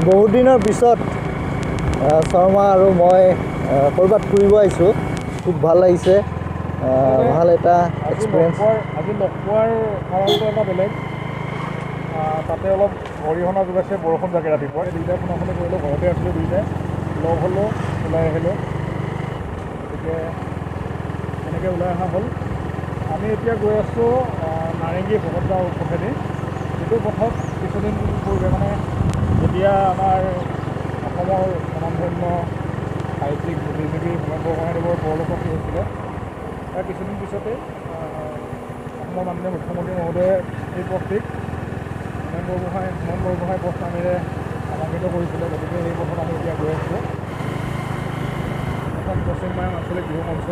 বহুত দিনৰ পিছত শৰ্মা আৰু মই ক'ৰবাত ফুৰিব আহিছোঁ। খুব ভাল লাগিছে, ভাল এটা এক্সপিৰিয়েঞ্চ। আজি লগ পোৱাৰ কাৰণটো এটা বেলেগ। তাতে অলপ অৰিহণা যোগাইছে বৰষুণ জাগে ৰাতিপুৱা। দুইটাই ফোনাফোনি কৰিলোঁ, ঘৰতে আছিলোঁ, দুইটাই লগ হ'লোঁ, ওলাই আহিলোঁ। গতিকে এনেকৈ ওলাই অহা হ'ল। আমি এতিয়া গৈ আছোঁ নাৰেংগী ভকতগাঁও পথেদি। যিটো পথত কিছুদিন পূৰ্বে মানে যেতিয়া আমাৰ অসমৰ স্বনামধন্য সাহিত্যিক বুদ্ধিজীৱী হোমেন বৰগোহাঞিদেৱৰ পৰলোকত হৈছিলে, তাৰ কিছুদিন পিছতেই অসমৰ মাননীয় মুখ্যমন্ত্ৰী মহোদয়ে এই পথটিক হোমেন বৰগোহাঞি পথ নামেৰে নামাঙ্কিত কৰিছিলে। গতিকে এই পথত আমি এতিয়া গৈ আছোঁ। এখন পশ্চিমবাংলাৰ আঞ্চলিক বিহু মঞ্চ।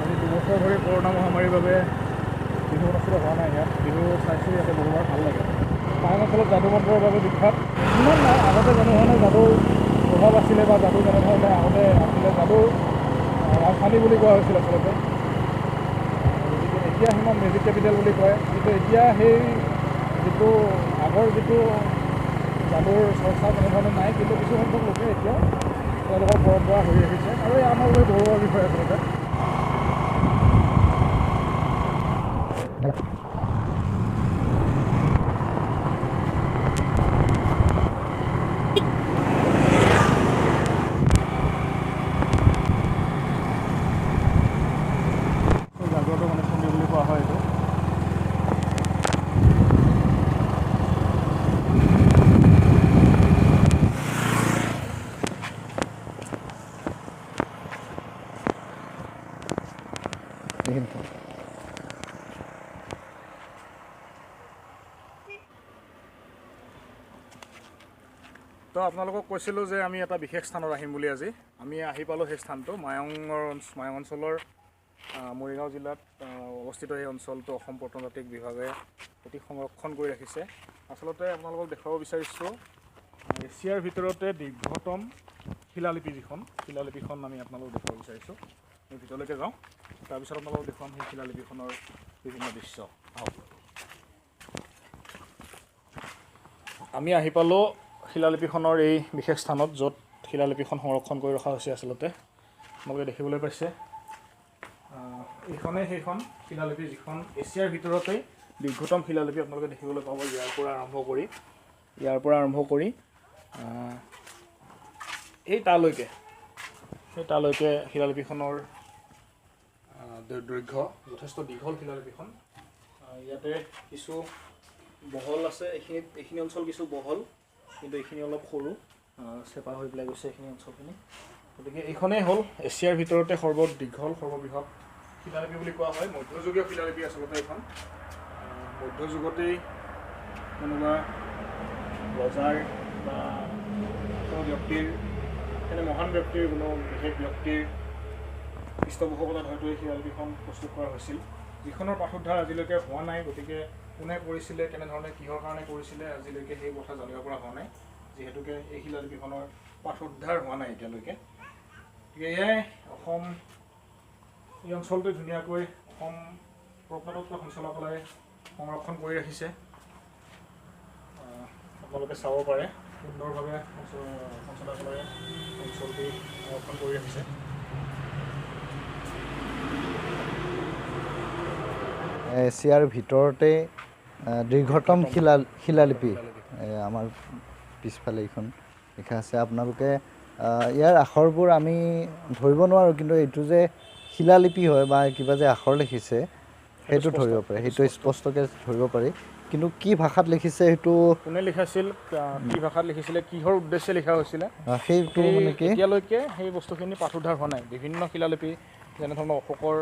আজি 2 বছৰ ধৰি কৰোণা মহামাৰীৰ বাবে বিহু অনুষ্ঠিত হোৱা নাই ইয়াত। বিহু চাইছোঁ ইয়াতে বহুবাৰ, ভাল লাগে। টাউন অঞ্চলত যাদু মন্ত্ৰৰ বাবে বিখ্যাত। ইমান নাই, আগতে যেনেধৰণে যাদুৰ প্ৰভাৱ আছিলে বা যাদু যেনেধৰণে আগতে আছিলে, যাদুৰ ৰাজধানী বুলি কোৱা হৈছিল আচলতে। গতিকে এতিয়া সিমান মেজিক কেপিটেল বুলি কয়, কিন্তু এতিয়া সেই যিটো আগৰ যিটো যাদুৰ চৰ্চা তেনেধৰণে নাই, কিন্তু কিছু সংখ্যক লোকে এতিয়াও তেওঁলোকৰ পৰম্পৰা হৈ আহিছে আৰু এই আমাৰ বাবে গৌৰৱৰ বিষয় আচলতে। জাগ্ৰত গণেশ মন্দিৰ বুলি কোৱা হয় এইটো। তো আপোনালোকক কৈছিলোঁ যে আমি এটা বিশেষ স্থানত আহিম বুলি। আজি আমি আহি পালোঁ সেই স্থানটো। মায়ং অঞ্চলৰ মৰিগাঁও জিলাত অৱস্থিত এই অঞ্চলটো অসম প্ৰত্নতাত্ত্বিক বিভাগে অতি সংৰক্ষণ কৰি ৰাখিছে। আচলতে আপোনালোকক দেখুৱাব বিচাৰিছোঁ এছিয়াৰ ভিতৰতে দীৰ্ঘতম শিলালিপিখন আমি আপোনালোকক দেখুৱাব বিচাৰিছোঁ। আমি ভিতৰলৈকে যাওঁ, তাৰপিছত আপোনালোকক দেখুৱাম সেই শিলালিপিখনৰ বিভিন্ন দৃশ্য। আহক। আমি আহি পালোঁ শিলালিপিখনৰ এই বিশেষ স্থানত, য'ত শিলালিপিখন সংৰক্ষণ কৰি ৰখা হৈছে। আচলতে আপোনালোকে দেখিবলৈ পাইছে, এইখনেই সেইখন শিলালিপি যিখন এছিয়াৰ ভিতৰতেই দীৰ্ঘতম শিলালিপি আপোনালোকে দেখিবলৈ পাব। ইয়াৰ পৰা আৰম্ভ কৰি সেই তালৈকে শিলালিপিখনৰ দৈৰ্ঘ্য যথেষ্ট দীঘল। শিলালিপিখন ইয়াতে কিছু বহল আছে, এইখিনি অঞ্চল কিছু বহল, কিন্তু এইখিনি অলপ সৰু, চেপা হৈ পেলাই গৈছে এইখিনি অঞ্চলখিনি। গতিকে এইখনেই হ'ল এছিয়াৰ ভিতৰতে সৰ্বদীঘল সৰ্ববৃহৎ শিলালিপি বুলি কোৱা হয়। মধ্যযুগীয় শিলালিপি আচলতে এইখন। মধ্যযুগতেই কোনোবা ৰজাৰ বা কোনো ব্যক্তিৰ, এনে মহান ব্যক্তিৰ, কোনো বিশেষ ব্যক্তিৰ পৃষ্ঠপোষকতাত হয়তো এই শিলালিপিখন প্ৰস্তুত কৰা হৈছিল, যিখনৰ পাঠোদ্ধাৰ আজিলৈকে হোৱা নাই। গতিকে কোনে কৰিছিলে, কেনেধৰণে, কিহৰ কাৰণে কৰিছিলে, আজিলৈকে সেই কথা জানিব পৰা হোৱা নাই, যিহেতুকে এই শিলালিপিখনৰ পাঠোদ্ধাৰ হোৱা নাই এতিয়ালৈকে। গতিকে এয়াই অসম, এই অঞ্চলটো ধুনীয়াকৈ অসম প্ৰত্নতত্ত্ব সঞ্চালকালয়ে সংৰক্ষণ কৰি ৰাখিছে। আপোনালোকে চাব পাৰে, সুন্দৰভাৱে সঞ্চালকালয়ে অঞ্চলটি সংৰক্ষণ কৰি ৰাখিছে। এছিয়াৰ ভিতৰতে দীৰ্ঘতম শিলালিপি আমাৰ পিছফালে এইখন লিখা আছে। আপোনালোকে ইয়াৰ আখৰবোৰ আমি ধৰিব নোৱাৰোঁ, কিন্তু এইটো যে শিলালিপি হয় বা কিবা যে আখৰ লিখিছে সেইটো ধৰিব পাৰি, সেইটো স্পষ্টকৈ ধৰিব পাৰি। কিন্তু কি ভাষাত লিখিছে, সেইটো কোনে লিখাইছিল, কি ভাষাত লিখিছিলে, কিহৰ উদ্দেশ্যে লিখা হৈছিলে, সেইটো মানে কি এতিয়ালৈকে সেই বস্তুখিনি পাঠোদ্ধাৰ হোৱা নাই। বিভিন্ন শিলালিপি, যেনেধৰণৰ অশোকৰ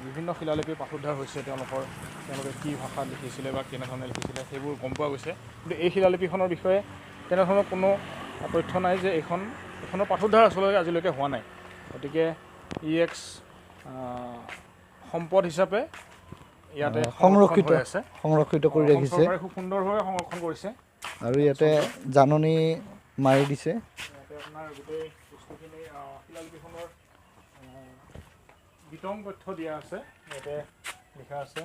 বিভিন্ন শিলালিপি পাঠোদ্ধাৰ হৈছে। তেওঁলোকে কি ভাষাত লিখিছিলে বা কেনেধৰণে লিখিছিলে সেইবোৰ গম পোৱা গৈছে, কিন্তু এই শিলালিপিখনৰ বিষয়ে তেনেধৰণৰ কোনো তথ্য নাই যে এইখনৰ পাঠোদ্ধাৰ আচলতে আজিলৈকে হোৱা নাই। গতিকে ই এক সম্পদ হিচাপে ইয়াতে সংৰক্ষিত কৰি ৰাখিছে। চৰকাৰে খুব সুন্দৰভাৱে সংৰক্ষণ কৰিছে আৰু ইয়াতে জাননী মাৰি দিছে। ইয়াতে আপোনাৰ গোটেই বস্তুখিনি শিলালিপিখনৰ বিতং তথ্য দিয়া আছে। ইয়াতে লিখা আছে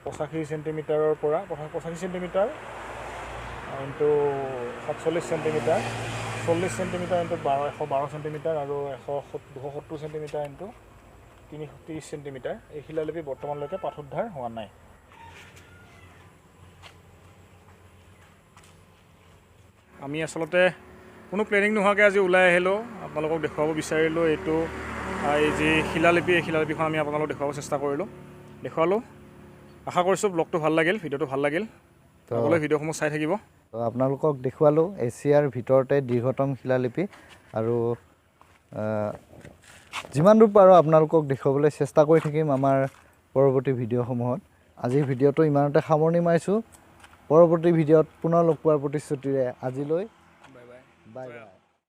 85 চেণ্টিমিটাৰৰ পৰা 85 চেণ্টিমিটাৰ ইনটু 47 সেণ্টিমিটাৰ 40 সেণ্টিমিটাৰ ইনটু 112 সেণ্টিমিটাৰ আৰু 270 সেণ্টিমিটাৰ ইনটু 330 সেণ্টিমিটাৰ এই শিলালিপি বৰ্তমানলৈকে পাঠোদ্ধাৰ হোৱা নাই। আমি আচলতে কোনো প্লেনিং নোহোৱাকৈ আজি ওলাই আহিলোঁ, আপোনালোকক দেখুৱাব বিচাৰিলোঁ। এইটো এই যি শিলালিপি, এই শিলালিপিখন আমি আপোনালোকক দেখুৱাব চেষ্টা কৰিলোঁ, দেখুৱালোঁ। আশা কৰিছোঁ ব্লগটো ভাল লাগিল, ভিডিঅ'টো ভাল লাগিল। আগলৈ ভিডিঅ'সমূহ চাই থাকিব। তো আপোনালোকক দেখুৱালোঁ এছিয়াৰ ভিতৰতে দীৰ্ঘতম শিলালিপি, আৰু যিমান দূৰ পাৰোঁ আপোনালোকক দেখুৱাবলৈ চেষ্টা কৰি থাকিম আমাৰ পৰৱৰ্তী ভিডিঅ'সমূহত। আজিৰ ভিডিঅ'টো ইমানতে সামৰণি মাৰিছোঁ। পৰৱৰ্তী ভিডিঅ'ত পুনৰ লগ পোৱাৰ প্ৰতিশ্ৰুতিৰে আজিলৈ বাই বাই।